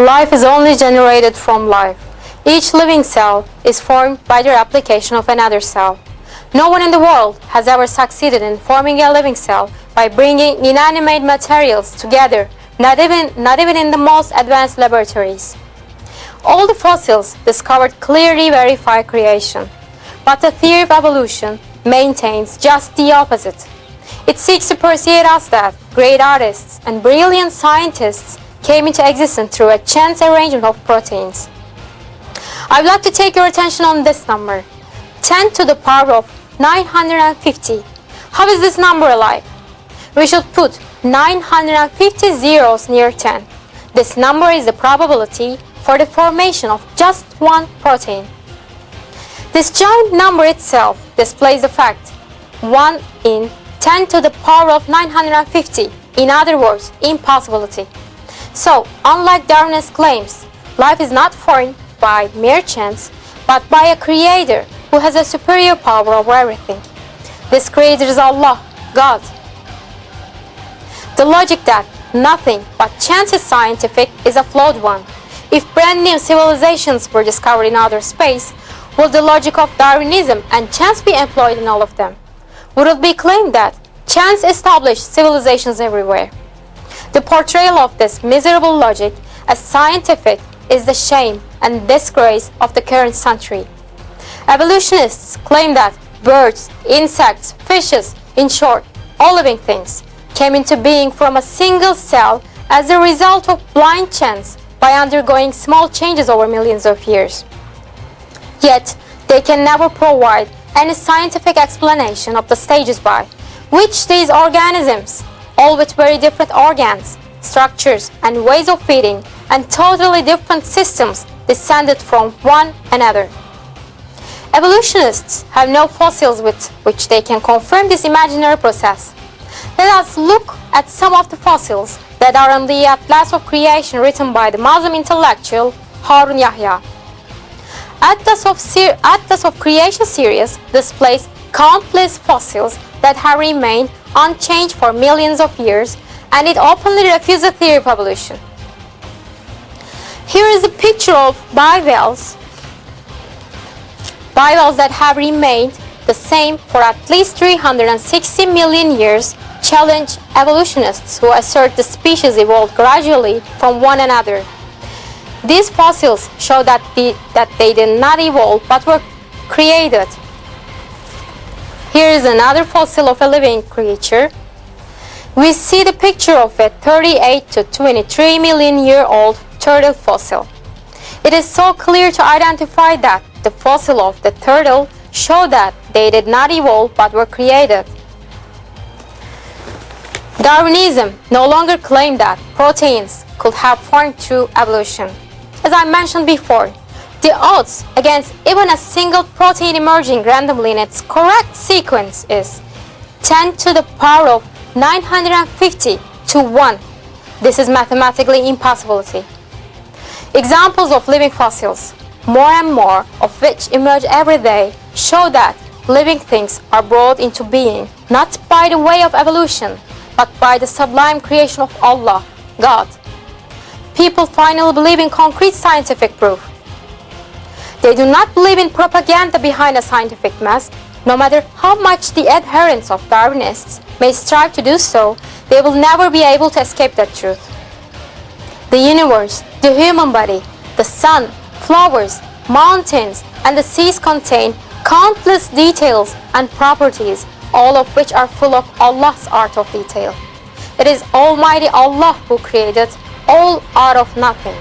Life is only generated from life. Each living cell is formed by the replication of another cell. No one in the world has ever succeeded in forming a living cell by bringing inanimate materials together, not even in the most advanced laboratories. All the fossils discovered clearly verify creation, but the theory of evolution maintains just the opposite. It seeks to persuade us that great artists and brilliant scientists came into existence through a chance arrangement of proteins. I would like to take your attention on this number, 10 to the power of 950. How is this number alive? We should put 950 zeros near 10. This number is the probability for the formation of just one protein. This giant number itself displays the fact 1 in 10 to the power of 950, in other words, impossibility. So, unlike Darwin's claims, life is not formed by mere chance, but by a creator who has a superior power over everything. This creator is Allah, God. The logic that nothing but chance is scientific is a flawed one. If brand new civilizations were discovered in outer space, would the logic of Darwinism and chance be employed in all of them? Would it be claimed that chance established civilizations everywhere? The portrayal of this miserable logic as scientific is the shame and disgrace of the current century. Evolutionists claim that birds, insects, fishes, in short, all living things, came into being from a single cell as a result of blind chance by undergoing small changes over millions of years. Yet, they can never provide any scientific explanation of the stages by which these organisms, all with very different organs, structures, and ways of feeding, and totally different systems, descended from one another. Evolutionists have no fossils with which they can confirm this imaginary process. Let us look at some of the fossils that are in the Atlas of Creation written by the Muslim intellectual Harun Yahya. Atlas of Creation series displays countless fossils that have remained unchanged for millions of years, and it openly refuses the theory of evolution. Here is a picture of bivalves that have remained the same for at least 360 million years, challenge evolutionists who assert the species evolved gradually from one another. These fossils show that they did not evolve but were created. Here is another fossil of a living creature. We see the picture of a 38 to 23 million year old turtle fossil. It is so clear to identify that the fossil of the turtle show that they did not evolve but were created. Darwinism no longer claimed that proteins could have formed through evolution. As I mentioned before, the odds against even a single protein emerging randomly in its correct sequence is 10 to the power of 950 to 1. This is mathematically impossibility. Examples of living fossils, more and more of which emerge every day, show that living things are brought into being not by the way of evolution, but by the sublime creation of Allah, God. People finally believe in concrete scientific proof. They do not believe in propaganda behind a scientific mask. No matter how much the adherents of Darwinists may strive to do so, they will never be able to escape that truth. The universe, the human body, the sun, flowers, mountains, and the seas contain countless details and properties, all of which are full of Allah's art of detail. It is Almighty Allah who created all out of nothing.